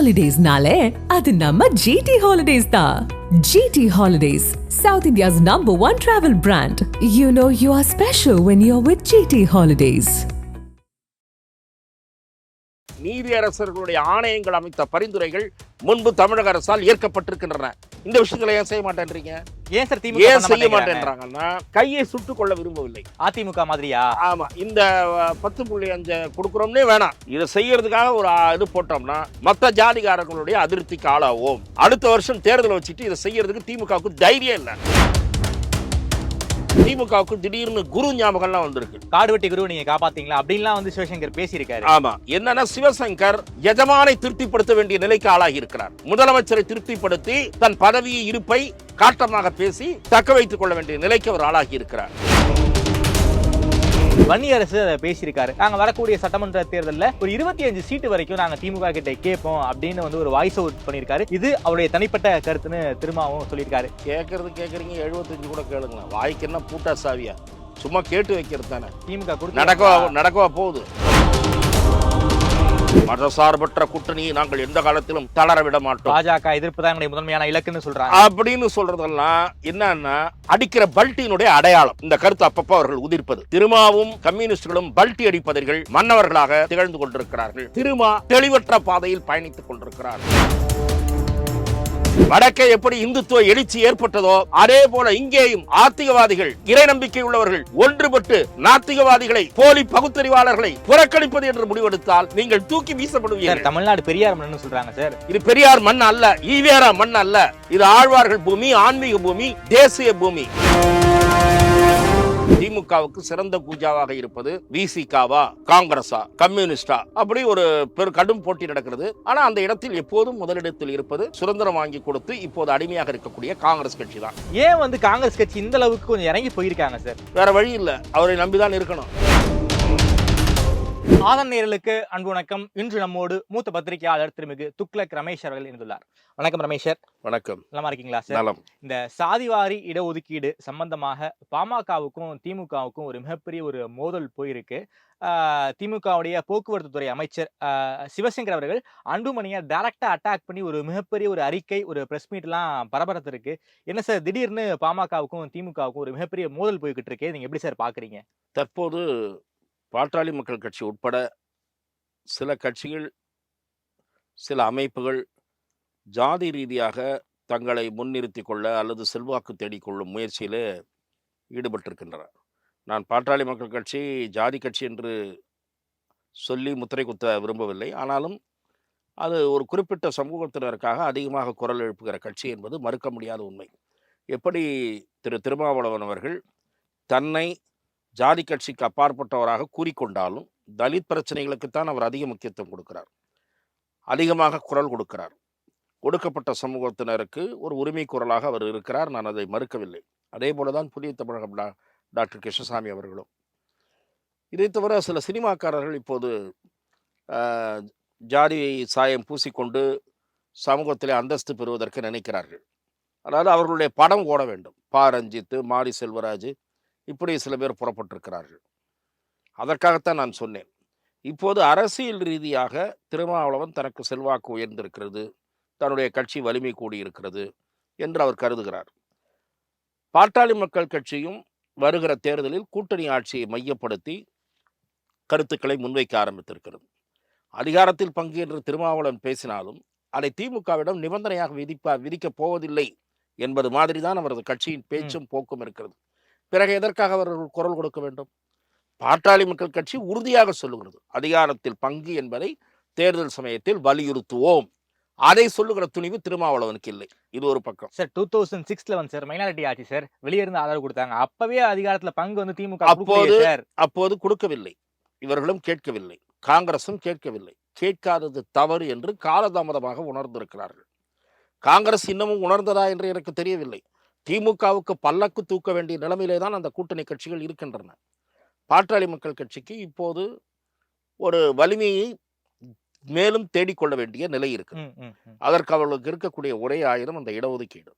Holidays-nale, adu namma GT Holidays da. GT Holidays, South India's #1 travel brand. You know you are special when you're with GT Holidays. நீதியரசர்களுடைய ஆணையங்கள் அமைத்த பரிந்துரைகள் முன்பு தமிழக அரசால் ஏற்கப்பட்டிருக்கின்றன. இந்த விஷயங்களை ஏன் செய்ய மாட்டேன்றீங்க? ஏன் சார் திமுக ஏன் செய்ய மாட்டேன்றாங்கன்னா கையை சுட்டுக் கொள்ள விரும்பவில்லை. அதிமுக மாதிரியா? ஆமா, இந்த 10.5 கொடுக்குறோம்னே வேணாம். இதை செய்யறதுக்காக ஒரு இது போட்டோம்னா மற்ற ஜாதிகாரர்களுடைய அதிருப்திக்கு ஆளாவோம். அடுத்த வருஷம் தேர்தலை வச்சுட்டு இதை செய்யறதுக்கு திமுகவுக்கு தைரியம் இல்லை. திமுகவுக்கு திடீர்னு குரு ஞாபகம்லாம் வந்திருக்கு. காடு வெட்டி குரு நீங்க காப்பாத்தீங்களா அப்படின்லாம் வந்து சிவசங்கர் பேசியிருக்காரு. ஆமா, என்னன்னா சிவசங்கர் எஜமானை திருப்திப்படுத்த வேண்டிய நிலைக்கு ஆளாகி இருக்கிறார். முதலமைச்சரை திருப்திப்படுத்தி தன் பதவி இருப்பை காட்டமாக பேசி தக்க வைத்துக் கொள்ள வேண்டிய நிலைக்கு அவர் ஆளாகி இருக்கிறார். வன்னியரசு அதை பேசியிருக்காரு. நாங்க வரக்கூடிய சட்டமன்ற தேர்தலில் ஒரு 25 சீட்டு வரைக்கும் நாங்க திமுக கிட்ட கேட்போம் அப்படின்னு வந்து ஒரு வாய்ஸ் அவுட் பண்ணியிருக்காரு. இது அவருடைய தனிப்பட்ட கருத்துன்னு திரும்பவும் சொல்லியிருக்காரு. கேட்கறீங்க 75 கூட கேளுங்க. வாய்க்கு என்ன பூட்டா சாவியா? சும்மா கேட்டு வைக்கிறது தானே. திமுக நடக்கவா போகுது. மதசார்பற்ற கூட்டணியை நாங்கள் எந்த காலத்திலும் தளர விட மாட்டோம். பாஜக எதிர்ப்பு தான் முதன்மையான இலக்குன்னு சொல்றாங்க. அப்படின்னு சொல்றதெல்லாம் என்னன்னா அடிக்கிற பல்ட்டியினுடைய அடையாளம். இந்த கருத்து அப்பப்போ அவர்கள் உதிர்ப்பது. திருமாவும் கம்யூனிஸ்டுகளும் பல்ட்டி அடிப்பவர்கள் மன்னவர்களாக திகழ்ந்து கொண்டிருக்கிறார்கள். திருமா தெளிவற்ற பாதையில் பயணித்துக் கொண்டிருக்கிறார்கள். வடக்கே எப்படி இந்துத்துவ எழுச்சி ஏற்பட்டதோ அதே போல இங்கேயும் ஆத்திகவாதிகள், இறை நம்பிக்கை உள்ளவர்கள் ஒன்றுபட்டு நாத்திகவாதிகளை, போலி பகுத்தறிவாளர்களை புறக்கணிப்பது என்று முடிவெடுத்தால் நீங்கள் தூக்கி வீசப்படுவீர்கள். தமிழ்நாடு பெரியார் மண் சொல்றாங்க சார். இது பெரியார் மண் அல்ல, ஈவேரா மண் அல்ல. இது ஆழ்வார்கள் பூமி, ஆன்மீக பூமி, தேசிய பூமி. திமுகவுக்கு சிறந்த பூஜாவாக இருப்பது விசிகாவா, காங்கிரஸா, கம்யூனிஸ்டா, அப்படி ஒரு கடும் போட்டி நடக்கிறது. ஆனா அந்த இடத்தில் எப்போதும் முதலிடத்தில் இருப்பது சுதந்திரம் வாங்கி கொடுத்து இப்போது அடிமையாக இருக்கக்கூடிய காங்கிரஸ் கட்சி தான். ஏன் வந்து காங்கிரஸ் கட்சி இந்த அளவுக்கு கொஞ்சம் இறங்கி போயிருக்காங்க சார்? வேற வழி இல்ல, அவரை நம்பிதான் இருக்கணும். ஆதன் நேயர்களுக்கு அன்பு வணக்கம். இன்று நம்மோடு மூத்த பத்திரிகையாளர் திருமிகு துக்ளக் ரமேஷ் அவர்கள் இருந்துள்ளார். வணக்கம் ரமேஷ். வணக்கம். நலமா இருக்கீங்களா சார்? இந்த சாதிவாரி இடஒதுக்கீடு சம்பந்தமாக பாமகவுக்கும் திமுகவுக்கும் ஒரு மிகப்பெரிய ஒரு மோதல் போயிருக்கு. திமுகவுடைய போக்குவரத்து துறை அமைச்சர் சிவசங்கர் அவர்கள் அன்புமணியை டைரக்டா அட்டாக் பண்ணி ஒரு மிகப்பெரிய ஒரு அறிக்கை, ஒரு பிரஸ் மீட் எல்லாம் பரபரத்து இருக்கு. என்ன சார் திடீர்னு பாமகவுக்கும் திமுகவுக்கும் ஒரு மிகப்பெரிய மோதல் போய்கிட்டு இருக்கு, நீங்க எப்படி சார் பாக்குறீங்க? தற்போது பாட்டாளி மக்கள் கட்சி உட்பட சில கட்சிகள், சில அமைப்புகள் ஜாதி ரீதியாக தங்களை முன்னிறுத்திக் கொள்ள அல்லது செல்வாக்கு தேடிக்கொள்ளும் முயற்சியிலே ஈடுபட்டிருக்கின்றன. நான் பாட்டாளி மக்கள் கட்சி ஜாதி கட்சி என்று சொல்லி முத்திரை குத்த விரும்பவில்லை. ஆனாலும் அது ஒரு குறிப்பிட்ட சமூகத்தினருக்காக அதிகமாக குரல் எழுப்புகிற கட்சி என்பது மறுக்க முடியாத உண்மை. எப்படி திருமாவளவன் அவர்கள் தன்னை ஜாதி கட்சிக்கு அப்பாற்பட்டவராக கூறிக்கொண்டாலும் தலித் பிரச்சனைகளுக்குத்தான் அவர் அதிக முக்கியத்துவம் கொடுக்கிறார், அதிகமாக குரல் கொடுக்கிறார். ஒடுக்கப்பட்ட சமூகத்தினருக்கு ஒரு உரிமை குரலாக அவர் இருக்கிறார். நான் அதை மறுக்கவில்லை. அதே போலதான் புதிய தமிழகம் டாக்டர் கிருஷ்ணசாமி அவர்களும். இதை தவிர சில சினிமாக்காரர்கள் இப்போது ஜாதி சாயம் பூசிக்கொண்டு சமூகத்திலே அந்தஸ்து பெறுவதற்கு நினைக்கிறார்கள். அதாவது அவர்களுடைய படம் ஓட வேண்டும். பா ரஞ்சித், மாரி செல்வராஜ், இப்படி சில பேர் புறப்பட்டிருக்கிறார்கள். அதற்காகத்தான் நான் சொன்னேன், இப்போது அரசியல் ரீதியாக திருமாவளவன் தனக்கு செல்வாக்கு உயர்ந்திருக்கிறது, தன்னுடைய கட்சி வலிமை கூடியிருக்கிறது என்று அவர் கருதுகிறார். பாட்டாளி மக்கள் கட்சியும் வருகிற தேர்தலில் கூட்டணி ஆட்சியை மையப்படுத்தி கருத்துக்களை முன்வைக்க ஆரம்பித்திருக்கிறது. அதிகாரத்தில் பங்கு என்று திருமாவளவன் பேசினாலும் அதை திமுகவிடம் நிபந்தனையாக விதிக்கப் போவதில்லை என்பது மாதிரிதான் அவரது கட்சியின் பேச்சும் போக்கும் இருக்கிறது. பிறகு எதற்காக அவர்கள் குரல் கொடுக்க வேண்டும்? பாட்டாளி மக்கள் கட்சி உறுதியாக சொல்லுகிறது, அதிகாரத்தில் பங்கு என்பதை தேர்தல் சமயத்தில் வலியுறுத்துவோம். அதை சொல்லுகிற துணிவு திருமாவளவனுக்கு இல்லை. இது ஒரு பக்கம். சார் 2006 சார் மைனாரிட்டி ஆட்சி சார், வெளியே இருந்து ஆதரவு கொடுத்தாங்க. அப்பவே அதிகாரத்துல பங்கு வந்து திமுக அப்போது கொடுக்கவில்லை. இவர்களும் கேட்கவில்லை, காங்கிரசும் கேட்கவில்லை. கேட்காதது தவறு என்று காலதாமதமாக உணர்ந்திருக்கிறார்கள். காங்கிரஸ் இன்னமும் உணர்ந்ததா என்று எனக்கு தெரியவில்லை. திமுகவுக்கு பல்லக்கு தூக்க வேண்டிய நிலைமையிலே தான் அந்த கூட்டணி கட்சிகள் இருக்கின்றன. பாட்டாளி மக்கள் கட்சிக்கு இப்போது ஒரு வலிமையை மேலும் தேடிக்கொள்ள வேண்டிய நிலை இருக்கு. அதற்கு அவர்களுக்கு இருக்கக்கூடிய ஒரே ஆயுதம் அந்த இடஒதுக்கீடு.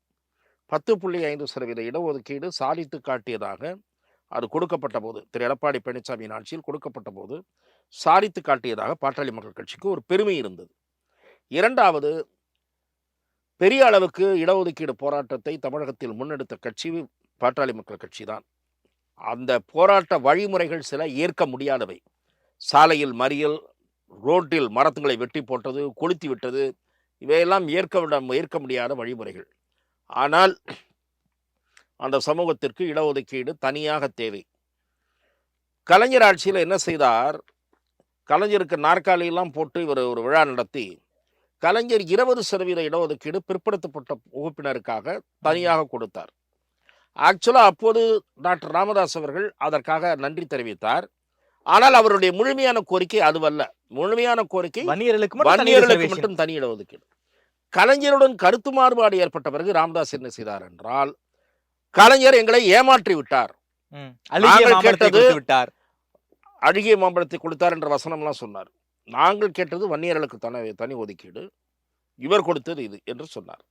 10.5% இடஒதுக்கீடு சாதித்து காட்டியதாக அது கொடுக்கப்பட்ட போது, திரு எடப்பாடி பழனிசாமியின் ஆட்சியில் கொடுக்கப்பட்ட போது சாதித்து காட்டியதாக பாட்டாளி மக்கள் கட்சிக்கு ஒரு பெருமை இருந்தது. இரண்டாவது, பெரிய அளவுக்கு இடஒதுக்கீடு போராட்டத்தை தமிழகத்தில் முன்னெடுத்த கட்சி பாட்டாளி மக்கள் கட்சி தான். அந்த போராட்ட வழிமுறைகள் சில ஏற்க முடியாதவை. சாலையில் மறியல், ரோட்டில் மரத்துங்களை வெட்டி போட்டது, கொளுத்தி விட்டது, இவையெல்லாம் ஏற்க முடியாத வழிமுறைகள். ஆனால் அந்த சமூகத்திற்கு இடஒதுக்கீடு தனியாக தேவை. கலைஞர் ஆட்சியில் என்ன செய்தார்? கலைஞருக்கு நாற்காலியெல்லாம் போட்டு இவர் ஒரு விழா நடத்தி, கலைஞர் 20% இடஒதுக்கீடு பிற்படுத்தப்பட்ட வகுப்பினருக்காக தனியாக கொடுத்தார். ஆக்சுவலாக அப்போது டாக்டர் ராமதாஸ் அவர்கள் அதற்காக நன்றி தெரிவித்தார். ஆனால் அவருடைய முழுமையான கோரிக்கை அதுவல்ல. முழுமையான கோரிக்கை வன்னியர்களுக்கு மட்டும் தனி இடஒதுக்கீடு. கலைஞருடன் கருத்து மாறுபாடு ஏற்பட்ட பிறகு ராமதாஸ் என்ன செய்தார் என்றால், கலைஞர் எங்களை ஏமாற்றி விட்டார், அழுகிய மாம்பழத்தை கொடுத்தார் என்ற வசனம்லாம் சொன்னார். நாங்கள் கேட்டது வன்னியர்களுக்கு தனி ஒதுக்கீடு, இவர் கொடுத்தது இது என்று சொன்னார்.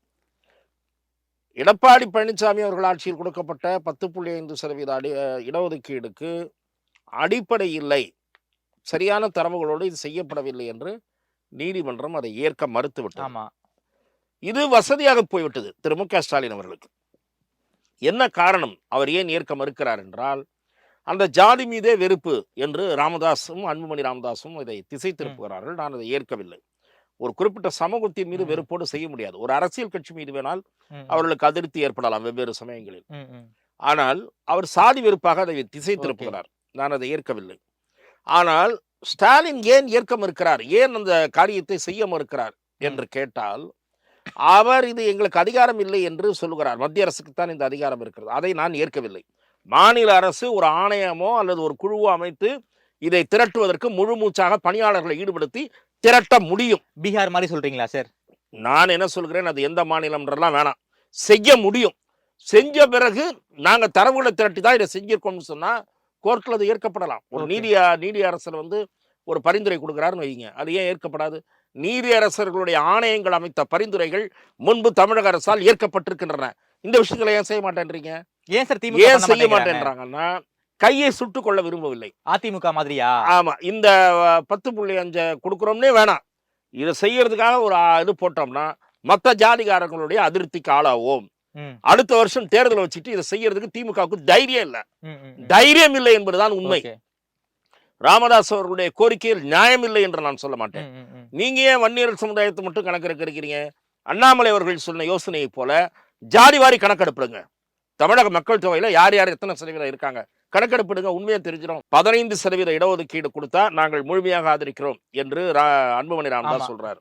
எடப்பாடி பழனிசாமி அவர்கள் ஆட்சியில் கொடுக்கப்பட்ட 10.5% இடஒதுக்கீடுக்கு அடிப்படை இல்லை, சரியான தரவுகளோடு இது செய்யப்படவில்லை என்று நீதிமன்றம் அதை ஏற்க மறுத்துவிட்டது. இது வசதியாக போய்விட்டது திரு மு க ஸ்டாலின் அவர்களுக்கு. என்ன காரணம்? அவர் ஏன் ஏற்க மறுக்கிறார் என்றால், அந்த ஜாதி மீதே வெறுப்பு என்று ராமதாசும் அன்புமணி ராமதாசும் இதை திசை திருப்புகிறார்கள். நான் அதை ஏற்கவில்லை. ஒரு குறிப்பிட்ட சமூகத்தின் மீது வெறுப்போடு செய்ய முடியாது. ஒரு அரசியல் கட்சி மீது வேணால் அவர்களுக்கு அதிருப்தி ஏற்படலாம் வெவ்வேறு சமயங்களில். ஆனால் அவர் சாதி வெறுப்பாக அதை திசை திருப்புகிறார். நான் அதை ஏற்கவில்லை. ஆனால் ஸ்டாலின் ஏன் ஏற்க மறுக்கிறார், ஏன் அந்த காரியத்தை செய்ய மறுக்கிறார் என்று கேட்டால், அவர் இது எங்களுக்கு அதிகாரம் இல்லை என்று சொல்லுகிறார். மத்திய அரசுக்கு தான் இந்த அதிகாரம் இருக்கிறது. அதை நான் ஏற்கவில்லை. மாநில அரசு ஒரு ஆணையமோ அல்லது ஒரு குழுவோ அமைத்து இதை திரட்டுவதற்கு முழு மூச்சாக பணியாளர்களை ஈடுபடுத்தி திரட்ட முடியும். பீகார் மாதிரி சொல்றீங்களா சார்? நான் என்ன சொல்கிறேன், அது எந்த மாநிலம்ன்றலாம் வேணாம், செய்ய முடியும். செஞ்ச பிறகு நாங்க தரவுகளை திரட்டி தான் இதை செஞ்சிருக்கோம்னு சொன்னா கோர்ட்டில் அது ஏற்கப்படலாம். ஒரு நீதி அரசர் ஒரு பரிந்துரை கொடுக்குறாருன்னு வைங்க, அது ஏன் ஏற்கப்படாது? நீதி அரசர்களுடைய ஆணையங்கள் அமைத்த பரிந்துரைகள் முன்பு தமிழக அரசால் ஏற்கப்பட்டிருக்கின்றன. இந்த விஷயங்களை ஏன் செய்ய மாட்டேன்றீங்க? ஏன் சார் ஏன் செய்ய மாட்டேன்றாங்கன்னா, கையை சுட்டுக் கொள்ள விரும்பவில்லை. அதிமுக மாதிரியா? ஆமா, இந்த 10.5 கொடுக்குறோம்னே வேணாம், இதை செய்யறதுக்காக ஒரு இது போட்டோம்னா மற்ற ஜாதிகாரங்களுடைய அதிருப்திக்கு ஆளாவோம். அடுத்த வருஷம் தேர்தல் வச்சுட்டு இதை செய்யறதுக்கு திமுகவுக்கு தைரியம் இல்லை என்பதுதான் உண்மை. ராமதாஸ் அவர்களுடைய கோரிக்கையில் நியாயம் இல்லை என்று நான் சொல்ல மாட்டேன். நீங்க ஏன் வன்னியர் சமுதாயத்தை மட்டும் கணக்கெடுக்கிறீங்க? அண்ணாமலை அவர்கள் சொன்ன யோசனையை போல ஜாதிவாரி கணக்கெடுப்பிடுங்க. தமிழக மக்கள் தொகையில யார் யார் எத்தனை சதவீதம் இருக்காங்க கணக்கெடுப்பிடுங்க, உண்மையை தெரிஞ்சிடும். 15% இடஒதுக்கீடு கொடுத்தா நாங்கள் முழுமையாக ஆதரிக்கிறோம் என்று அன்புமணி ராமதாஸ் சொல்றாரு.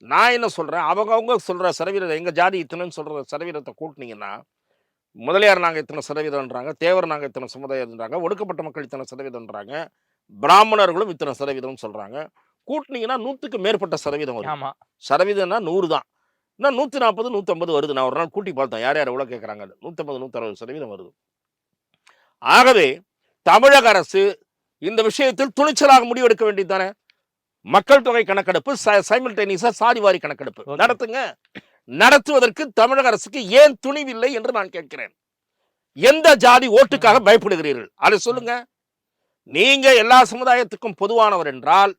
நான் என்ன சொல்றேன், அவங்க சொல்ற சதவீதம், எங்க ஜாதி இத்தனைன்னு சொல்ற சதவீதத்தை கூட்டினீங்கன்னா, முதலியார் நாங்க இத்தனை சதவீதம்ன்றாங்க, தேவர் நாங்க இத்தனை சமுதாயம்ன்றாங்க, ஒடுக்கப்பட்ட மக்கள் இத்தனை சதவீதம்ன்றாங்க, பிராமணர்களும் இத்தனை சதவீதம் சொல்றாங்க. கூட்டினீங்கன்னா 100க்கு மேற்பட்ட சதவீதம் வரும். சதவீதம்னா 100 தான். 140, 150 வருது. நான் ஒரு நாள் கூட்டி பார்த்தேன் யார் யார் எவ்வளவு கேட்கறாங்க. 150, 160% வருது. ஆகவே தமிழக அரசு இந்த விஷயத்தில் துணிச்சலாக முடிவெடுக்க வேண்டியதுதானே. மக்கள் தொகை கணக்கெடுப்பு, சைமல்டேனியஸா சாதிவாரி கணக்கெடுப்பு நடத்துங்க. நடத்துவதற்கு தமிழக அரசுக்கு ஏன் துணிவில்லை என்று நான் கேட்கிறேன். எந்த ஜாதி ஓட்டுக்காக பயப்படுகிறீர்கள் அதை சொல்லுங்க. நீங்க எல்லா சமுதாயத்துக்கும் பொதுவானவர் என்றால்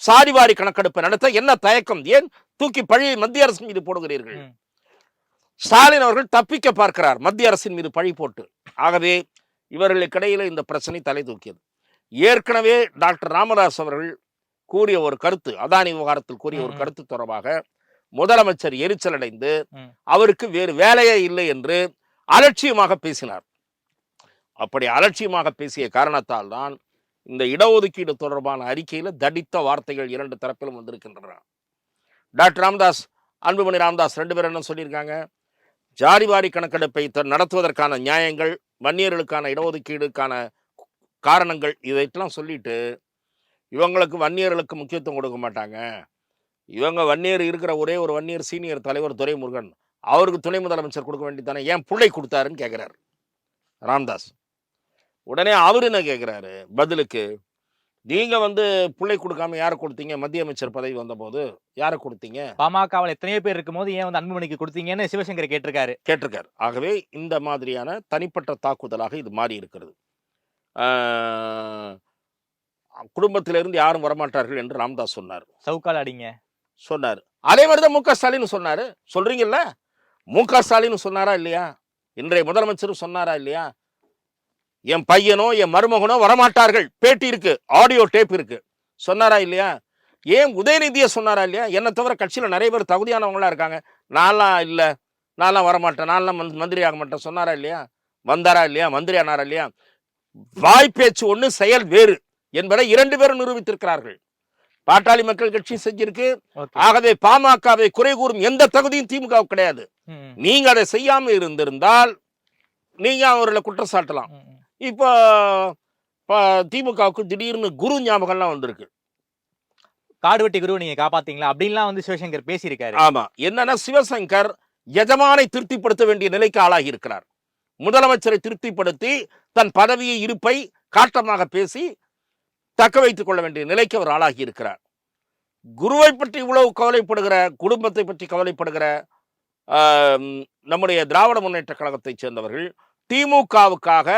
சாதிவாரி கணக்கெடுப்பு நடத்த என்ன தயக்கம்? ஏன் தூக்கி பழியை மத்திய அரசு மீது போடுகிறீர்கள்? ஸ்டாலின் அவர்கள் தப்பிக்க பார்க்கிறார் மத்திய அரசின் மீது பழி போட்டு. ஆகவே இவர்களுக்கிடையில இந்த பிரச்சனை தலை தூக்கியது. ஏற்கனவே டாக்டர் ராமதாஸ் அவர்கள் கூறிய ஒரு கருத்து, அதானி விவகாரத்தில் கூறிய ஒரு கருத்து தொடர்பாக முதலமைச்சர் எரிச்சல் அடைந்து அவருக்கு வேறு வேலையே இல்லை என்று அலட்சியமாக பேசினார். அப்படி அலட்சியமாக பேசிய காரணத்தால் தான் இந்த இடஒதுக்கீடு தொடர்பான அறிக்கையில தடித்த வார்த்தைகள் 2 தரப்பிலும் வந்திருக்கின்றன. டாக்டர் ராமதாஸ், அன்புமணி ராமதாஸ் 2 பேரும் என்ன சொல்லியிருக்காங்க, ஜாதிவாரி கணக்கெடுப்பை நடத்துவதற்கான நியாயங்கள், வன்னியர்களுக்கான இடஒதுக்கீடுக்கான காரணங்கள், இதையெல்லாம் சொல்லிட்டு இவங்களுக்கு வன்னியர்களுக்கு முக்கியத்துவம் கொடுக்க மாட்டாங்க, இவங்க வன்னியர் இருக்கிற ஒரே ஒரு வன்னியர் சீனியர் தலைவர் துரைமுருகன், அவருக்கு துணை முதலமைச்சர் கொடுக்க வேண்டியதானே, ஏன் பிள்ளை கொடுத்தாருன்னு கேட்கிறார் ராமதாஸ். உடனே அவரு என்ன கேட்கிறாரு பதிலுக்கு, நீங்க பிள்ளை கொடுக்காம யாரை கொடுத்தீங்க? மத்திய அமைச்சர் பதவி வந்த போது யாரை கொடுத்தீங்க? பாமகவில் எத்தனையோ பேர் இருக்கும் போது ஏன் அன்புமணிக்கு கொடுத்தீங்கன்னு சிவசங்கர் கேட்டிருக்காரு. ஆகவே இந்த மாதிரியான தனிப்பட்ட தாக்குதலாக இது மாறி இருக்கிறது. குடும்பத்திலிருந்து யாரும் வரமாட்டார்கள் என்று ராமதாஸ் சொன்னார். சவுக்கால் அடிங்க சொன்னார். அதே மாதிரிதான் மு க ஸ்டாலின் சொன்னாரு. சொல்றீங்கல்ல, மு க ஸ்டாலின் சொன்னாரா இல்லையா? இன்றைய முதலமைச்சரும் சொன்னாரா இல்லையா? என் பையனோ என் மருமகனோ வரமாட்டார்கள், பேட்டி இருக்கு, ஆடியோ டேப் இருக்கு, சொன்னாரா இல்லையா? ஏன் உதயநிதியை சொன்னாரா இல்லையா? என்னை தவிர கட்சியில் நிறைய பேர் தகுதியானவங்களா இருக்காங்க, நான்லாம் இல்லை, நான்லாம் வரமாட்டேன், நான்லாம் மந்திரி ஆக மாட்டேன் சொன்னாரா இல்லையா? வந்தாரா இல்லையா? மந்திரி ஆனாரா இல்லையா? வாய்ப்பேச்சு ஒண்ணு, செயல் வேறு என்பதை 2 பேரும் நிரூபித்திருக்கிறார்கள். பாட்டாளி மக்கள் கட்சி செஞ்சிருக்கு. ஆகவே பாமகவை குறை கூறும் எந்த தகுதியும் திமுக கிடையாது. நீங்க அதை செய்யாம இருந்திருந்தால் நீங்க அவர்களை குற்றம் சாட்டலாம். இப்போ திமுகவுக்கு திடீர்னு குரு ஞாபகம்லாம் வந்திருக்கு. காடுவெட்டி குரு நீங்க காப்பாத்தீங்களா அப்படின்லாம் வந்து சிவசங்கர் பேசியிருக்காரு. ஆமா, என்னன்னா சிவசங்கர் எஜமானை திருப்திப்படுத்த வேண்டிய நிலைக்கு ஆளாகி இருக்கிறார். முதலமைச்சரை திருப்திப்படுத்தி தன் பதவியை இருப்பை காட்டமாக பேசி தக்க வைத்துக் கொள்ள வேண்டிய நிலைக்கு அவர் ஆளாகி இருக்கிறார். குருவை பற்றி இவ்வளவு கவலைப்படுகிற, குடும்பத்தை பற்றி கவலைப்படுகிற நம்முடைய திராவிட முன்னேற்ற கழகத்தைச் சேர்ந்தவர்கள் திமுகவுக்காக,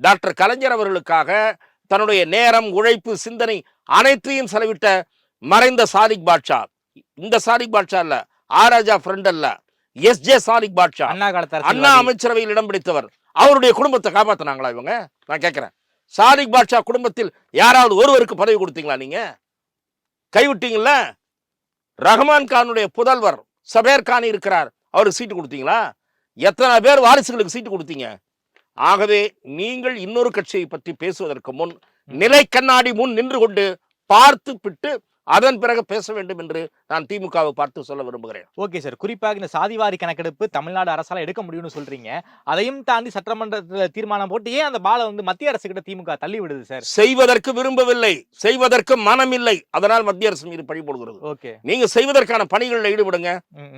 டாக்டர் கலைஞர் அவர்களுக்காக தன்னுடைய நேரம், உழைப்பு, சிந்தனை அனைத்தையும் செலவிட்ட மறைந்த சாதிக் பாட்ஷா, இந்த சாதிக் பாட்ஷா இல்ல, ஆராஜா ஃப்ரெண்ட் அல்ல, எஸ்.ஜே. சாதிக் பாட்ஷா, அண்ணா அமைச்சரவையில் இடம் பிடித்தவர், அவருடைய குடும்பத்தை காப்பாத்தினாங்களா இவங்க? நான் கேட்கிறேன். சாதிக் பாட்ஷா குடும்பத்தில் யாராவது ஒருவருக்கு பதவி கொடுத்தீங்களா? நீங்க கைவிட்டீங்கல்ல. ரஹ்மான் கானுடைய புதல்வர் சபேர் கான் இருக்கிறார், அவருக்கு சீட்டு கொடுத்தீங்களா? எத்தனை பேர் வாரிசுகளுக்கு சீட்டு கொடுத்தீங்க? ஆகவே நீங்கள் இன்னொரு கட்சியை பற்றி பேசுவதற்கு முன் நிலை கண்ணாடி முன் நின்று கொண்டு பார்த்து பிட்டு அதன் பிறகு பேச வேண்டும் என்று நான் திமுகவை பார்த்து சொல்ல விரும்புகிறேன். ஓகே சார், குறிப்பாக இந்த சாதிவாரி கணக்கெடுப்பு தமிழ்நாடு அரசால எடுக்க முடியும்னு சொல்றீங்க. அதையும் தாண்டி சட்டமன்றத்தில் தீர்மானம் போட்டு ஏன் அந்த பாலை வந்து மத்திய அரசு கிட்ட திமுக தள்ளி விடுது சார்? செய்வதற்கு விரும்பவில்லை, செய்வதற்கு மனம் இல்லை, அதனால் மத்திய அரசு மீது பழி போடுகிறது. ஓகே, நீங்க செய்வதற்கான பணிகளில் ஈடுபடுங்க.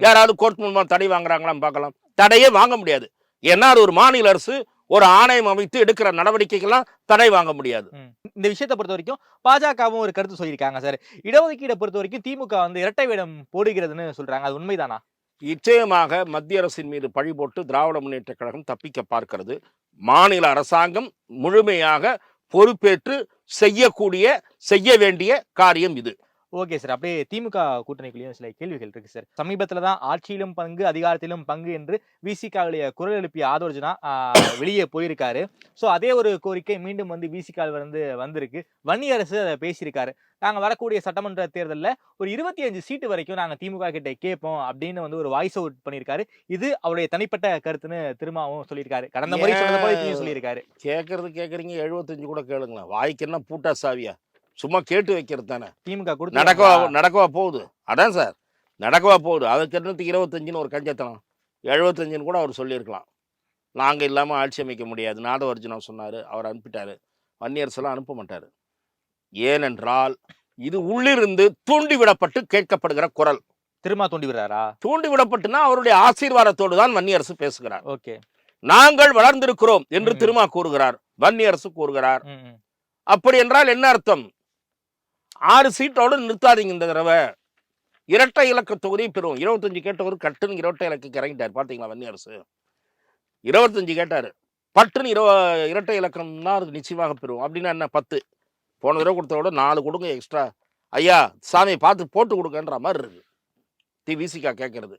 யாராவது கோர்ட் மூலமா தடை வாங்குறாங்களான்னு பார்க்கலாம். தடையே வாங்க முடியாது. ஏன்னா அது ஒரு மாநில அரசு, ஒரு ஆணையம் அமைத்து எடுக்கிற நடவடிக்கைகள்லாம் தடை வாங்க முடியாது. இந்த விஷயத்தை பொறுத்த வரைக்கும் பாஜகவும் ஒரு கருத்து சொல்லியிருக்காங்க சார். இடஒதுக்கீடை பொறுத்த வரைக்கும் திமுக வந்து இரட்டை வேடம் போடுகிறதுன்னு சொல்றாங்க, அது உண்மைதானா? நிச்சயமாக மத்திய அரசின் மீது பழி போட்டு திராவிட முன்னேற்ற கழகம் தப்பிக்க பார்க்கிறது. மாநில அரசாங்கம் முழுமையாக பொறுப்பேற்று செய்ய வேண்டிய காரியம் இது. ஓகே சார், அப்படியே திமுக கூட்டணிக்குள்ளேயும் சில கேள்விகள் இருக்கு சார். சமீபத்துல தான் ஆட்சியிலும் பங்கு அதிகாரத்திலும் பங்கு என்று விசிகாவுடைய குரல் எழுப்பிய ஆதோர்ஜனா வெளியே போயிருக்காரு. ஸோ அதே ஒரு கோரிக்கை மீண்டும் வந்து விசிகாவில் வந்திருக்கு. வன்னியரசு அதை பேசியிருக்காரு. நாங்கள் வரக்கூடிய சட்டமன்ற தேர்தலில் ஒரு 25 சீட்டு வரைக்கும் நாங்கள் திமுக கிட்ட கேட்போம் அப்படின்னு வந்து ஒரு வாய்ஸ் அவுட் பண்ணியிருக்காரு. இது அவருடைய தனிப்பட்ட கருத்துன்னு திரும்பவும் சொல்லியிருக்காரு. கடந்த முறை சொன்னது போல இப்பயும் சொல்லியிருக்காரு. கேட்கறீங்க, 75 கூட கேளுங்களா? வாய்க்கு என்ன பூட்டா சாவியா? சும்மா கேட்டு வைக்கிறது தானே. திமுக நடக்கவா போகுது? அதான் சார், நடக்கவா போகுது. அதுக்கு என்னத்துக்கு 25ன்னு ஒரு கஞ்சத்தனம்? 75ன்னு கூட அவர் சொல்லியிருக்கலாம். நாங்கள் இல்லாமல் ஆட்சி அமைக்க முடியாது, நாதவர்ஜுனா சொன்னார், அவர் அனுப்பிட்டாரு. வன்னியரசெல்லாம் அனுப்ப மாட்டார். ஏனென்றால் இது உள்ளிருந்து தூண்டிவிடப்பட்டு கேட்கப்படுகிற குரல். திரும்ப தூண்டி விடுறாரா? தூண்டி விடப்பட்டுனா அவருடைய ஆசீர்வாதத்தோடு தான் வன்னியரசு பேசுகிறார். ஓகே, நாங்கள் வளர்ந்திருக்கிறோம் என்று திரும்ப கூறுகிறார், வன்னியரசு கூறுகிறார். அப்படி என்றால் என்ன அர்த்தம்? 6 சீட்டோடு நிறுத்தாதீங்க. இந்த தடவை இரட்டை இலக்க தொகுதி பெறும். 25 கேட்டவர் கட்டுன்னு இரட்டை இலக்கு இறங்கிட்டார். பார்த்தீங்களா? வன்னியரசு 25 கேட்டார், பட்டுன்னு இரட்டை இலக்கம் தான் அது நிச்சயமாக பெறும். அப்படின்னா என்ன? 10 போன தடவை கொடுத்த விட 4 கொடுங்க எக்ஸ்ட்ரா. ஐயா சாமி பார்த்து போட்டு கொடுக்கன்ற மாதிரி இருக்கு விசிகா கேட்கறது.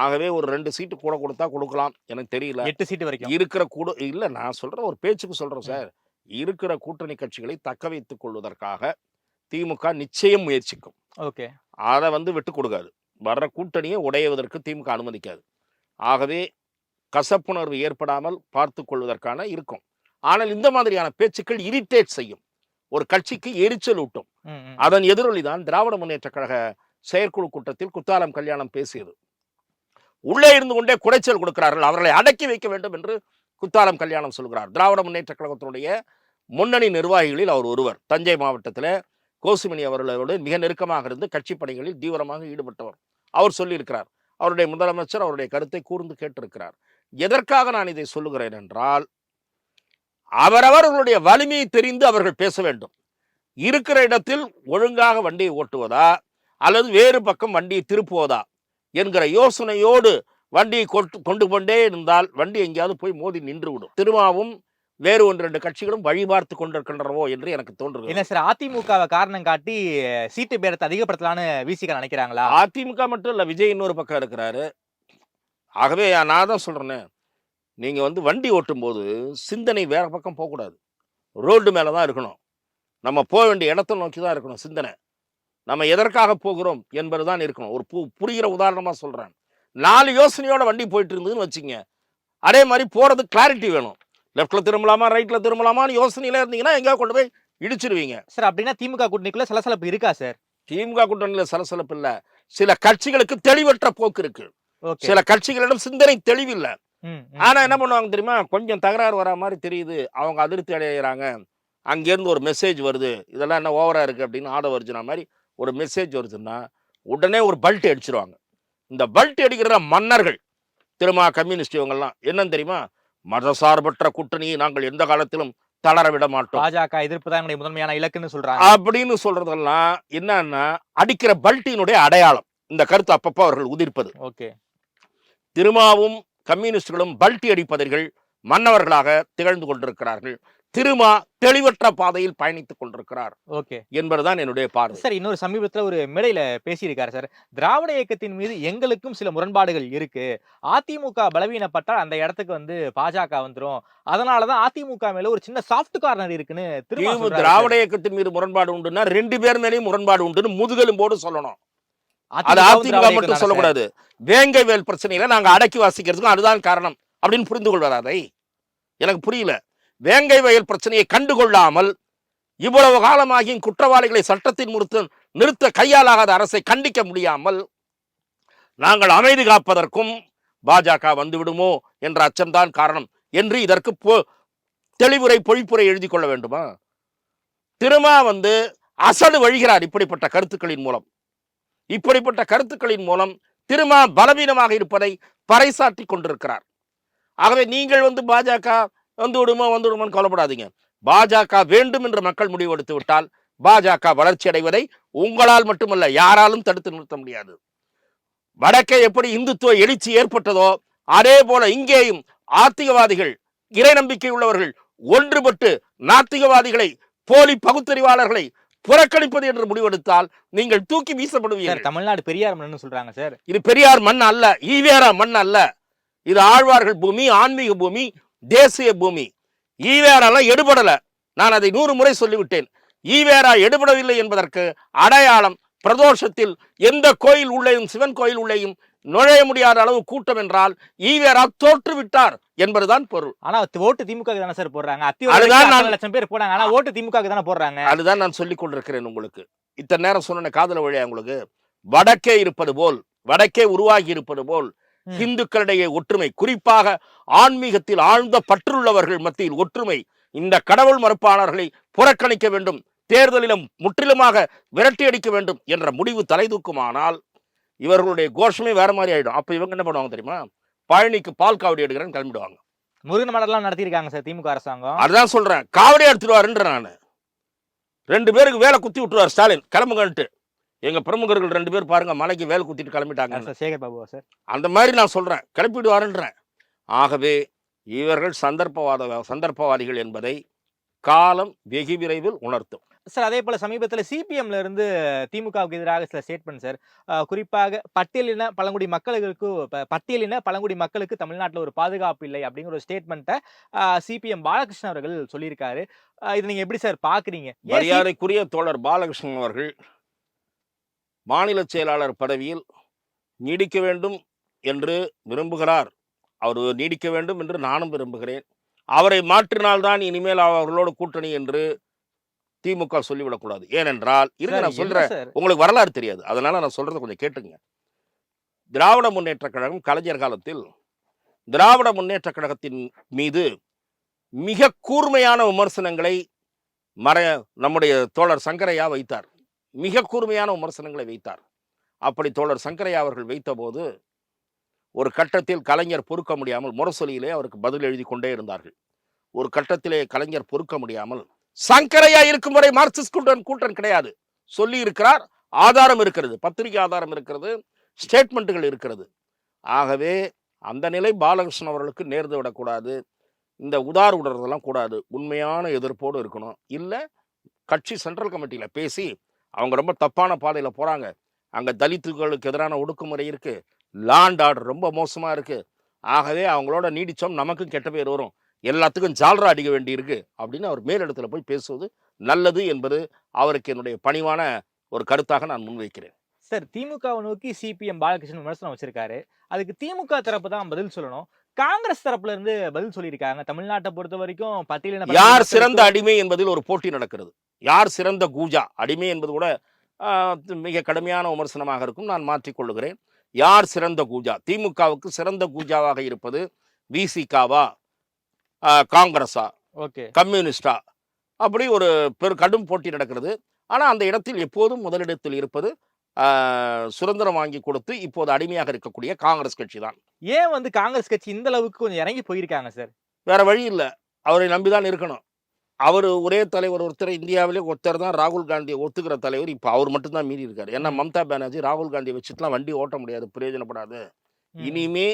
ஆகவே ஒரு 2 சீட்டு கூட கொடுத்தா கொடுக்கலாம், எனக்கு தெரியல. 8 சீட்டு வரைக்கும் இருக்கிற கூட இல்லை, நான் சொல்றேன், ஒரு பேச்சுக்கு சொல்றேன் சார். இருக்கிற கூட்டணி கட்சிகளை தக்க வைத்துக் கொள்வதற்காக திமுக நிச்சயம் முயற்சிக்கும். ஓகே, அதை வந்து விட்டு கொடுக்காது. வர்ற கூட்டணியை உடையவதற்கு திமுக அனுமதிக்காது. ஆகவே கசப்புணர்வு ஏற்படாமல் பார்த்து கொள்வதற்கான இருக்கும். ஆனால் இந்த மாதிரியான பேச்சுக்கள் இரிட்டேட் செய்யும், ஒரு கட்சிக்கு எரிச்சல் ஊட்டும். அதன் எதிரொலிதான் திராவிட முன்னேற்ற கழக செயற்குழு கூட்டத்தில் குத்தாலம் கல்யாணம் பேசியது. உள்ளே இருந்து கொண்டே குடைச்சல் கொடுக்கிறார்கள், அவர்களை அடக்கி வைக்க வேண்டும் என்று குத்தாலம் கல்யாணம் சொல்கிறார். திராவிட முன்னேற்ற கழகத்தினுடைய முன்னணி நிர்வாகிகளில் அவர் ஒருவர். தஞ்சை மாவட்டத்தில் கோசுமணி அவர்களோடு மிக நெருக்கமாக இருந்து கட்சி பணிகளில் தீவிரமாக ஈடுபட்டவர். அவர் சொல்லியிருக்கிறார். அவருடைய முதலமைச்சர் அவருடைய கருத்தை கூர்ந்து கேட்டிருக்கிறார். எதற்காக நான் இதை சொல்லுகிறேன் என்றால், அவரவர்களுடைய வலிமையை தெரிந்து அவர்கள் பேச வேண்டும். இருக்கிற இடத்தில் ஒழுங்காக வண்டியை ஓட்டுவதா அல்லது வேறு பக்கம் வண்டியை திருப்புவதா என்கிற யோசனையோடு வண்டியை கொண்டு கொண்டே இருந்தால் வண்டி எங்கேயாவது போய் மோதி நின்று விடும். திரும்பவும் வேறு 1-2 கட்சிகளும் வழிபார்த்து கொண்டிருக்கின்றனவோ என்று எனக்கு தோன்றுகிறது. என்ன சார் அதிமுகவை காரணம் காட்டி சீட்டு பேரத்தை அதிகப்படுத்தலான்னு விசிக நினைக்கிறாங்களா? அதிமுக மட்டும் இல்ல, விஜய் இன்னொரு பக்கம் இருக்கிறாரு. ஆகவே நான் தான் சொல்றேனே, நீங்க வந்து வண்டி ஓட்டும் போது சிந்தனை வேற பக்கம் போகக்கூடாது. ரோடு மேல தான் இருக்கணும். நம்ம போக வேண்டிய இடத்தை நோக்கி தான் இருக்கணும் சிந்தனை. நம்ம எதற்காக போகிறோம் என்பதுதான் இருக்கணும். ஒரு புரிகிற உதாரணமா சொல்றேன். 4 யோசனையோட வண்டி போயிட்டு இருந்ததுன்னு வச்சுங்க, அதே மாதிரி போறது கிளாரிட்டி வேணும். லெஃப்ட்ல திரும்பலாமா ரைட்ல திரும்பலாமான்னு யோசனையில இருந்தீங்கன்னா எங்கேயாவது கொண்டு போய் இடிச்சிருவீங்க. சார் அப்படின்னா திமுக கூட்டணிக்குள்ள சலசலப்பு இருக்கா சார்? திமுக கூட்டணியில சலசலப்பு இல்ல. சில கட்சிகளுக்கு தெளிவற்ற போக்கு இருக்கு. சில கட்சிகளிடம் சிந்தனை தெளிவில்லை. ஆனா என்ன பண்ணுவாங்க தெரியுமா, கொஞ்சம் தகராறு வரா மாதிரி தெரியுது, அவங்க அதிருப்தி அடைகிறாங்க, அங்கேருந்து ஒரு மெசேஜ் வருது, இதெல்லாம் என்ன ஓவரா இருக்கு அப்படின்னு ஆடவர்ஜுனா மாதிரி ஒரு மெசேஜ் வருதுன்னா உடனே ஒரு பல்ட் அடிச்சிருவாங்க. இந்த பல்ட் அடிக்கிற மன்னர்கள் திருமா கம்யூனிஸ்ட் இவங்கெல்லாம் என்னன்னு தெரியுமா, மதசார்பற்ற கூட்டணியை நாங்கள் எந்த காலத்திலும் தளர விட மாட்டோம், பாஜக எதிர்ப்பு தான் என்னுடைய முதன்மையான இலக்குன்னு சொல்றாங்க அப்படின்னு சொல்றதெல்லாம் என்னன்னா அடிக்கிற பல்ட்டினுடைய அடையாளம். இந்த கருத்து அப்பப்போ அவர்கள் உதிர்ப்பது. ஓகே, திருமாவும் கம்யூனிஸ்டுகளும் பல்ட்டி அடிப்பவர்கள் மன்னவர்களாக திகழ்ந்து கொண்டிருக்கிறார்கள். திருமா தெளிவற்ற பாதையில் பயணித்துக் கொண்டிருக்கிறார் என்பதுதான் என்னுடைய பார்வை. சார் இன்னொரு சமீபத்தில் ஒரு மேடையில பேசியிருக்காரு சார், திராவிட இயக்கத்தின் மீது எங்களுக்கும் சில முரண்பாடுகள் இருக்கு, அதிமுக பலவீனப்பட்டால் அந்த இடத்துக்கு வந்து பாஜக வந்துரும், அதனாலதான் அதிமுக மேல ஒரு சின்ன சாஃப்ட் கார்னர் இருக்குன்னு திராவிட இயக்கத்தின் மீது முரண்பாடு உண்டுன்னா 2 பேர் மேலேயும் முரண்பாடு உண்டுன்னு முதுகெலும்போடு சொல்லணும். அது அதிமுக மட்டும் சொல்லக்கூடாது. வேங்கை வேல் பிரச்சனையில நாங்க அடக்கி வாசிக்கிறதுக்கும் அதுதான் காரணம் அப்படின்னு புரிந்து கொள்வார். அதை எனக்கு புரியல. வேங்கை வயல் பிரச்சனையை கண்டுகொள்ளாமல் இவ்வளவு காலமாகியும் குற்றவாளிகளை சட்டத்தின் நிறுத்த கையாலாகாத அரசை கண்டிக்க முடியாமல் நாங்கள் அமைதி காப்பதற்கும் பாஜக வந்துவிடுமோ என்ற அச்சம்தான் காரணம் என்று இதற்கு தெளிவுரை பொழிப்புரை எழுதி கொள்ள வேண்டுமா? திருமா வந்து அசடு வழிகிறார் இப்படிப்பட்ட கருத்துக்களின் மூலம் திருமா பலவீனமாக இருப்பதை பறைசாற்றி கொண்டிருக்கிறார். ஆகவே நீங்கள் வந்து பாஜக வந்துவிடுமோன்னு கவலைப்படாதீங்க. பாஜக வேண்டும் என்று மக்கள் முடிவெடுத்து விட்டால் பாஜக வளர்ச்சி அடைவதை உங்களால் மட்டுமல்ல யாராலும் தடுத்து நிறுத்த முடியாது. வடக்கே எப்படி இந்துத்துவ எழுச்சி ஏற்பட்டதோ அதே போல இங்கேயும் ஆத்திகவாதிகள், இறை நம்பிக்கை உள்ளவர்கள் ஒன்றுபட்டு நாத்திகவாதிகளை, போலி பகுத்தறிவாளர்களை புறக்கணிப்பது என்று முடிவெடுத்தால் நீங்கள் தூக்கி வீசப்படுவீர்கள். தமிழ்நாடு பெரியார் மண் சொல்றாங்க சார். இது பெரியார் மண் அல்ல, ஈவேரா மண் அல்ல. இது ஆழ்வார்கள் பூமி, ஆன்மீக பூமி, தேசிய பூமி. ஈவேரா எடுபடல. நான் அதை 100 முறை சொல்லிவிட்டேன். ஈவேரா எடுபடவில்லை என்பதற்கு அடையாளம் பிரதோஷத்தில் எந்த கோயில் உள்ளேயும் சிவன் கோயில் உள்ளேயும் நுழைய முடியாத அளவு கூட்டம் என்றால் ஈவேரா தோற்று விட்டார் என்பதுதான் பொருள். ஆனா ஓட்டு திமுக தானே சார் போடுறாங்க. அதுதான் 4 லட்சம் பேர் போறாங்க, ஆனா ஓட்டு திமுக தானே போடுறாங்க. அதுதான் நான் சொல்லிக் கொண்டிருக்கிறேன் உங்களுக்கு. இத்தனை நேரம் சொன்ன காதல வழியா உங்களுக்கு வடக்கே உருவாகி இருப்பது போல் இந்துக்களிடையே ஒற்றுமை, குறிப்பாக ஆன்மீகத்தில் ஆழ்ந்த பற்றுள்ளவர்கள் மத்தியில் ஒற்றுமை, இந்த கடவுள் மறுப்பாளர்களை புறக்கணிக்க வேண்டும், தேர்தலிலும் முற்றிலுமாக விரட்டி அடிக்க வேண்டும் என்ற முடிவு தலைதூக்குமானால் இவர்களுடைய கோஷமே வேற மாதிரி ஆயிடும். அப்ப இவங்க என்ன பண்ணுவாங்க தெரியுமா, பழனிக்கு பால் காவடி எடுக்கிறேன்னு கிளம்பிடுவாங்க. முருகன் மடலாம் நடத்திருக்காங்க சார் திமுக அரசாங்கம். அதுதான் சொல்றேன், காவடி எடுத்துருவாருன்ற நான் 2 பேருக்கு வேலை குத்தி விட்டுருவார் ஸ்டாலின் கிளம்புங்கன்ட்டு. எங்க பிரமுகர்கள் 2 பேர் பாருங்க மலைக்கு வேலை குத்திட்டு கிளம்பிட்டாங்க. சேகர் பாபு சார் அந்த மாதிரி நான் சொல்றேன், கிளப்பிடுவாருன்றேன். ஆகவே இவர்கள் சந்தர்ப்பவாதிகள் என்பதை காலம் வெகு விரைவில் உணர்த்தும் சார். அதே போல சமீபத்தில் சிபிஎம்ல இருந்து திமுகவுக்கு எதிராக சில ஸ்டேட்மெண்ட் சார், குறிப்பாக பட்டியலின பழங்குடி மக்களுக்கு தமிழ்நாட்டில் ஒரு பாதுகாப்பு இல்லை அப்படிங்கிற ஒரு ஸ்டேட்மெண்ட்டை சிபிஎம் பாலகிருஷ்ணன் அவர்கள் சொல்லியிருக்காரு. இது நீங்க எப்படி சார் பாக்குறீங்க? மரியாதைக்குரிய தோழர் பாலகிருஷ்ணன் அவர்கள் மாநில செயலாளர் பதவியில் நீடிக்க வேண்டும் என்று விரும்புகிறார். அவர் நீடிக்க வேண்டும் என்று நானும் விரும்புகிறேன். அவரை மாற்றினால்தான் இனிமேல் அவர்களோட கூட்டணி என்று திமுக சொல்லிவிடக்கூடாது. ஏனென்றால் நான் சொல்றேன், உங்களுக்கு வரலாறு தெரியாது, அதனால நான் சொல்றதை கொஞ்சம் கேட்டுங்க. திராவிட முன்னேற்ற கழகம் கலைஞர் காலத்தில் திராவிட முன்னேற்ற கழகத்தின் மீது மிக கூர்மையான விமர்சனங்களை நம்முடைய தோழர் சங்கரையா வைத்தார். மிக கூர்மையான விமர்சனங்களை வைத்தார். அப்படி தோழர் சங்கரையா அவர்கள் வைத்த போது ஒரு கட்டத்தில் கலைஞர் பொறுக்க முடியாமல் முரசொலியிலே அவருக்கு பதில் எழுதி கொண்டே இருந்தார்கள். ஒரு கட்டத்திலே கலைஞர் பொறுக்க முடியாமல், சங்கரையா இருக்கும் வரை மார்க்சிஸ்ட் கூட்டம் கிடையாது சொல்லி இருக்கிறார். ஆதாரம் இருக்கிறது, பத்திரிகை ஆதாரம் இருக்கிறது, ஸ்டேட்மெண்ட்டுகள் இருக்கிறது. ஆகவே அந்த நிலை பாலகிருஷ்ணன் அவர்களுக்கு நேர்ந்து விடக்கூடாது. இந்த உதார் விடுறதெல்லாம் கூடாது. உண்மையான எதிர்ப்போடு இருக்கணும். இல்ல கட்சி சென்ட்ரல் கமிட்டியில பேசி, அவங்க ரொம்ப தப்பான பாதையில போறாங்க. அங்க தலித்துகளுக்கு எதிரான ஒடுக்குமுறை இருக்கு. லா அண்ட் ஆர்டர் ரொம்ப மோசமா இருக்கு. ஆகவே அவங்களோட நீடிச்சோம் நமக்கும் கெட்ட பேர் வரும். எல்லாத்துக்கும் ஜால்ரா அடிக்க வேண்டியிருக்கு அப்படின்னு அவர் மேலிடத்துல போய் பேசுவது நல்லது என்பது அவருக்கு என்னுடைய பணிவான ஒரு கருத்தாக நான் முன்வைக்கிறேன். சார், திமுகவை நோக்கி சிபிஎம் பாலகிருஷ்ணன் விமர்சனம் வச்சிருக்காரு. அதுக்கு திமுக தரப்பு தான் பதில் சொல்லணும். காங்கிரஸ் தரப்புல இருந்து பதில் சொல்லியிருக்காங்க. தமிழ்நாட்டை பொறுத்த வரைக்கும் பட்டியலின யார் சிறந்த அடிமை என்பதில் ஒரு போட்டி நடக்கிறது. யார் சிறந்த கூஜா அடிமை என்பது கூட மிக கடுமையான விமர்சனமாக இருக்கும். நான் மாற்றிக்கொள்ளுகிறேன். யார் சிறந்த கூஜா? திமுகவுக்கு சிறந்த கூஜாவாக இருப்பது விசிகாவா, காங்கிரஸா, ஓகே, கம்யூனிஸ்டா, அப்படி ஒரு கடும் போட்டி நடக்கிறது. ஆனா அந்த இடத்தில் எப்போதும் முதலிடத்தில் இருப்பது சுதந்திரம் வாங்கி கொடுத்து இப்போது அடிமையாக இருக்கக்கூடிய காங்கிரஸ் கட்சி தான். ஏன் வந்து காங்கிரஸ் கட்சி இந்த அளவுக்கு கொஞ்சம் இறங்கி போயிருக்காங்க சார்? வேற வழி இல்லை, அவரை நம்பிதான் இருக்கணும். அவர் ஒரே தலைவர் ஒருத்தர், இந்தியாவிலே ஒருத்தர் தான் ராகுல் காந்தியை ஒத்துக்கிற தலைவர். இப்போ அவர் மட்டும்தான் மீறி இருக்காரு. ஏன்னா மம்தா பானர்ஜி ராகுல் காந்தியை வச்சுட்டுலாம் வண்டி ஓட்ட முடியாது, பிரயோஜனப்படாது. இனிமே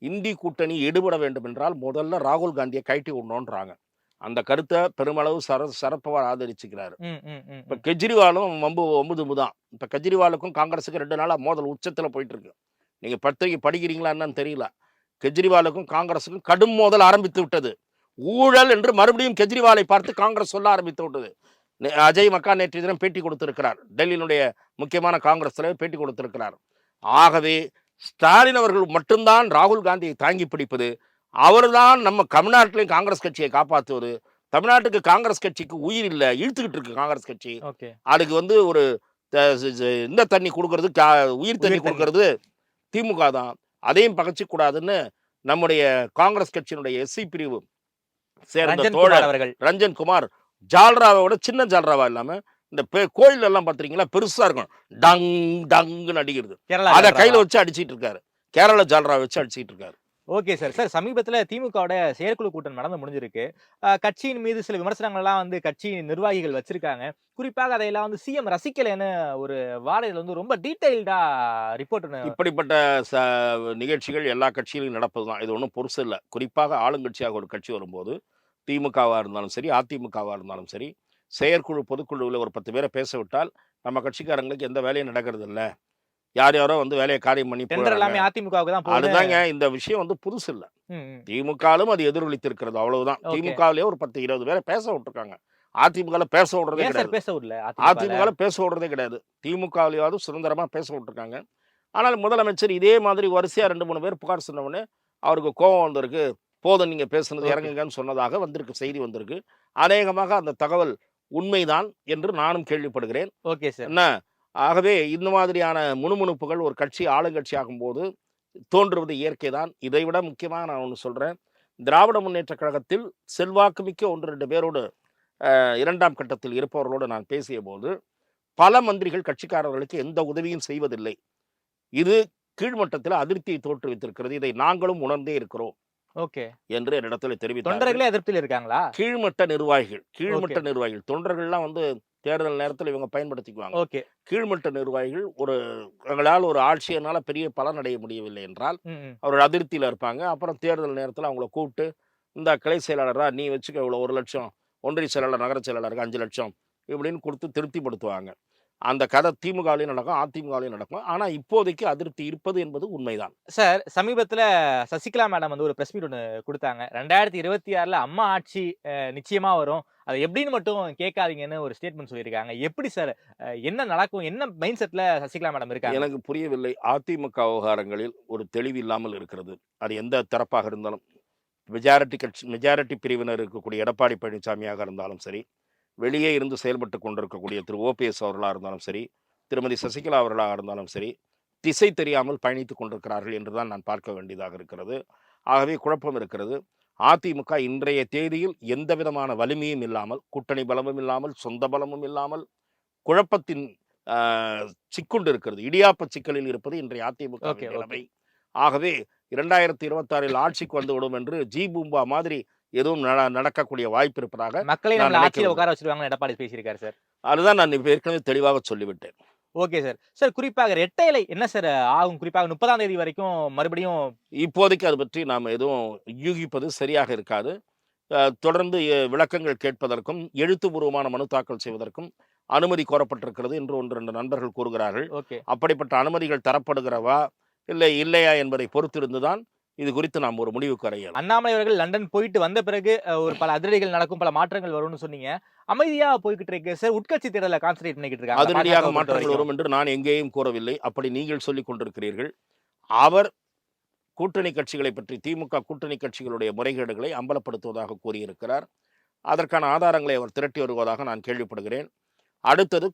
இந்தி கூட்டணி எடுபட வேண்டும் என்றால் முதல்ல ராகுல் காந்தியை கழட்டி விடணுன்றாங்க. அந்த கருத்தை பெருமளவு சரத்பவார் ஆதரிச்சுக்கிறாரு. இப்ப கெஜ்ரிவாலும் ஒம்பது தான். இப்ப கெஜ்ரிவாலுக்கும் காங்கிரஸுக்கும் 2 நாளா மோதல் உச்சத்துல போயிட்டு இருக்கு. நீங்க பத்திரிகை படிக்கிறீங்களா என்னன்னு தெரியல. கெஜ்ரிவாலுக்கும் காங்கிரஸுக்கும் கடும் மோதல் ஆரம்பித்து விட்டது. ஊழல் என்று மறுபடியும் கெஜ்ரிவாலை பார்த்து காங்கிரஸ் சொல்ல ஆரம்பித்து விட்டது. அஜய் மக்கா நேற்று தினம் பேட்டி கொடுத்திருக்கிறார். டெல்லியினுடைய முக்கியமான காங்கிரஸ் தலைவர் பேட்டி கொடுத்திருக்கிறார். ஆகவே ஸ்டாலின் அவர்கள் மட்டும்தான் ராகுல் காந்தியை தாங்கி பிடிப்பது. அவர்தான் நம்ம தமிழ்நாட்டிலையும் காங்கிரஸ் கட்சியை காப்பாற்றுவது. தமிழ்நாட்டுக்கு காங்கிரஸ் கட்சிக்கு உயிர் இல்லை, இழுத்துக்கிட்டு இருக்கு காங்கிரஸ் கட்சி. அதுக்கு வந்து ஒரு இந்த தண்ணி கொடுக்கறது, உயிர் தண்ணி கொடுக்கறது திமுக தான். அதையும் பகச்சு கூடாதுன்னு நம்முடைய காங்கிரஸ் கட்சியினுடைய எஸ்சி பிரிவு சேர்ந்த தோழர் ரஞ்சன் குமார் ஜால்ராவை விட சின்ன ஜால்ராவா இல்லாம இந்த கோயில் எல்லாம் பாத்துறீங்களா, பெருசா இருக்கும், டங் டங்குன்னு அடிக்கிறது, அதை கையில வச்சு அடிச்சிட்டு இருக்காரு. கேரளா ஜால்ரா வச்சு அடிச்சிட்டு இருக்காரு. Okay sir. சார், சமீபத்தில் திமுகவோட செயற்குழு கூட்டம் நடந்து முடிஞ்சிருக்கு. கட்சியின் மீது சில விமர்சனங்கள்லாம் வந்து கட்சி நிர்வாகிகள் வச்சிருக்காங்க. குறிப்பாக அதையெல்லாம் வந்து சிஎம் ரசிக்கலைன்னு ஒரு வாரையில் வந்து ரொம்ப டீட்டெயில்டா ரிப்போர்ட். இப்படிப்பட்ட நிகழ்ச்சிகள் எல்லா கட்சியிலும் நடப்பதுதான். இது ஒன்றும் பொருசு இல்லை. குறிப்பாக ஆளுங்கட்சியாக ஒரு கட்சி வரும்போது திமுகவாக இருந்தாலும் சரி, அதிமுகவாக இருந்தாலும் சரி, செயற்குழு பொதுக்குழுவில் ஒரு 10 பேரை பேச விட்டால் நம்ம கட்சிக்காரங்களுக்கு எந்த வேலையும் நடக்கிறது இல்லை. யார் யாரோ வந்து வேலையை காரியம் பண்ணி அதுதாங்க. இந்த விஷயம் வந்து புதுசு இல்ல. திமுகலும் அது எதிரொலித்திருக்கிறது, அவ்வளவுதான். திமுகவிலே ஒரு 10-20 பேரை பேச விட்டுருக்காங்க. அதிமுக பேச விடுறதே கிடையாது. அதிமுக பேச விடுறதே கிடையாது. திமுகவிலேயாவது சுதந்திரமா பேச விட்டுருக்காங்க. ஆனால் முதலமைச்சர் இதே மாதிரி வரிசையா 2-3 பேர் புகார் சொன்னவொடனே அவருக்கு கோபம் வந்திருக்கு. போதும் நீங்க பேசுனது, இறங்குங்கன்னு சொன்னதாக வந்திருக்கு, செய்தி வந்திருக்கு. அநேகமாக அந்த தகவல் உண்மைதான் என்று நானும் கேள்விப்படுகிறேன். Okay sir. என்ன, ஆகவே இந்த மாதிரியான முணுமுணுப்புகள் ஒரு கட்சி ஆளுங்கட்சி ஆகும்போது தோன்றுவது இயற்கை தான். இதை விட முக்கியமாக நான் ஒன்று சொல்றேன். திராவிட முன்னேற்ற கழகத்தில் செல்வாக்கு மிக்க 1-2 பேரோடு 2ஆம் கட்டத்தில் இருப்பவர்களோடு நான் பேசிய போது பல மந்திரிகள் கட்சிக்காரர்களுக்கு எந்த உதவியும் செய்வதில்லை. இது கீழ்மட்டத்தில் அதிருப்தியை தோற்றுவித்திருக்கிறது. இதை நாங்களும் உணர்ந்தே இருக்கிறோம் என்று என்னிடத்தில் தெரிவித்தார்கள். கீழ்மட்ட நிர்வாகிகள் தொண்டர்கள்லாம் வந்து தேர்தல் நேரத்தில் இவங்க பயன்படுத்திக்குவாங்க. கீழ்மட்ட நிர்வாகிகள் எங்களால் ஒரு ஆட்சியினால பெரிய பலன் அடைய முடியவில்லை என்றால் அவர்கள் அதிருப்தியில் இருப்பாங்க. அப்புறம் தேர்தல் நேரத்தில் அவங்கள கூப்பிட்டு, இந்த கிளை செயலாளரா நீ வச்சுக்க இவ்வளோ 1 லட்சம், ஒன்றிய செயலாளர் நகர செயலாளருக்கு 5 லட்சம் இப்படின்னு கொடுத்து திருப்திப்படுத்துவாங்க. அந்த கதை திமுகவிலையும் நடக்கும், அதிமுகவிலையும் நடக்கும். ஆனா இப்போதைக்கு அதிருப்தி இருப்பது என்பது உண்மைதான். சார், சமீபத்துல சசிகலா மேடம் வந்து ஒரு பிரஸ் மீட் ஒன்று கொடுத்தாங்க. 2026 அம்மா ஆட்சி நிச்சயமா வரும், அது எப்படின்னு மட்டும் கேட்காதீங்கன்னு ஒரு ஸ்டேட்மெண்ட் சொல்லியிருக்காங்க. எப்படி சார், என்ன நடக்கும், என்ன மைண்ட் செட்ல சசிகலா மேடம் இருக்காங்க? எனக்கு புரியவில்லை. அதிமுக விவகாரங்களில் ஒரு தெளிவு இல்லாமல் இருக்கிறது. அது எந்த தரப்பாக இருந்தாலும், மெஜாரிட்டி பிரிவினர் இருக்கக்கூடிய எடப்பாடி பழனிசாமியாக இருந்தாலும் சரி, வெளியே இருந்து செயல்பட்டு கொண்டிருக்கக்கூடிய திரு ஓபிஎஸ் அவர்களாக இருந்தாலும் சரி, திருமதி சசிகலா அவர்களாக இருந்தாலும் சரி, திசை தெரியாமல் பயணித்துக் கொண்டிருக்கிறார்கள் என்றுதான் நான் பார்க்க வேண்டியதாக இருக்கிறது. ஆகவே குழப்பம் இருக்கிறது. அதிமுக இன்றைய தேதியில் எந்த விதமான வலிமையும் இல்லாமல், கூட்டணி பலமும் இல்லாமல், சொந்த பலமும் இல்லாமல், குழப்பத்தின் சிக்குண்டு இருக்கிறது. இடியாப்ப சிக்கலில் இருப்பது இன்றைய அதிமுக நிலைமை. ஆகவே 2026 ஆட்சிக்கு வந்துவிடும் என்று ஜி பூம்பா மாதிரி எதுவும் நடக்கக்கூடிய வாய்ப்பு இருப்பதாக மக்களை ஆட்சியில் உட்கார வச்சிருவாங்க எடப்பாடி பேசியிருக்காரு சார். அதுதான் நான் ஏற்கனவே தெளிவாக சொல்லிவிட்டேன். Okay sir. சார், குறிப்பாக இரட்டை இலை என்ன சார் ஆகும்? குறிப்பாக 30ஆம் தேதி வரைக்கும் மறுபடியும் இப்போதைக்கு அதை பற்றி நாம் எதுவும் யூகிப்பது சரியாக இருக்காது. தொடர்ந்து விளக்கங்கள் கேட்பதற்கும் எழுத்துப்பூர்வமான மனு தாக்கல் செய்வதற்கும் அனுமதி கோரப்பட்டிருக்கிறது என்று 1-2 நண்பர்கள் கூறுகிறார்கள். ஓகே. அப்படிப்பட்ட அனுமதிகள் தரப்படுகிறவா இல்லையா என்பதை பொறுத்திருந்துதான் இது குறித்து நாம் ஒரு முடிவுக்கு வர இயலும். அண்ணாமலை அவர்கள் லண்டன் போயிட்டு வந்த பிறகு ஒரு பல அதிரடிகள் நடக்கும், பல மாற்றங்கள் வரும்னு சொன்னீங்க. அமைதியா போய்கிட்டு இருக்கு சார். உட்கட்சி தேர்தலை கான்சன்ட்ரேட் பண்ணிக்கிட்டு இருக்காங்க. அதிரடியாக பாஜகவை பொறுத்த மாற்றங்கள் வரைக்கும். வரும் என்று நான் எங்கேயும் கூறவில்லை. அப்படி நீங்கள் சொல்லிக் கொண்டிருக்கிறீர்கள். அவர் கூட்டணி கட்சிகளை பற்றி, திமுக கூட்டணி கட்சிகளுடைய முறைகேடுகளை அம்பலப்படுத்துவதாக கூறியிருக்கிறார். அதற்கான ஆதாரங்களை அவர் திரட்டி வருவதாக நான் கேள்விப்படுகிறேன். அடுத்தது,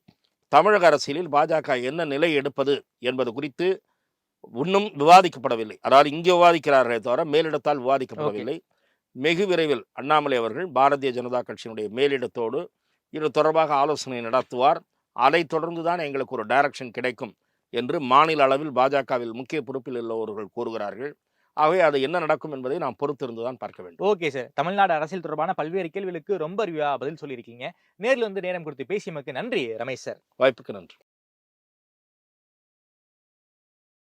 தமிழக அரசியலில் பாஜக என்ன நிலை எடுப்பது என்பது குறித்து இன்னும் விவாதிக்கப்படவில்லை. அதாவது இங்கே விவாதிக்கிறார்களே தவிர மேலிடத்தால் விவாதிக்கப்படவில்லை. வெகு விரைவில் அண்ணாமலை அவர்கள் பாரதிய ஜனதா கட்சியினுடைய மேலிடத்தோடு இது தொடர்பாக ஆலோசனை நடத்துவார். அதைத் தொடர்ந்துதான் எங்களுக்கு ஒரு டைரக்ஷன் கிடைக்கும் என்று மாநில அளவில் பாஜகவில் முக்கிய பொறுப்பில் உள்ளவர்கள் கூறுகிறார்கள். ஆகவே அது என்ன நடக்கும் என்பதை நாம் பொறுத்திருந்துதான் பார்க்க வேண்டும். Okay sir. தமிழ்நாடு அரசியல் தொடர்பான பல்வேறு கேள்விகளுக்கு ரொம்ப அறிவா பதில் சொல்லியிருக்கீங்க. நேரில் வந்து நேரம் கொடுத்து பேசியமைக்கு நன்றி ரமேஷ் சார். வாய்ப்புக்கு நன்றி.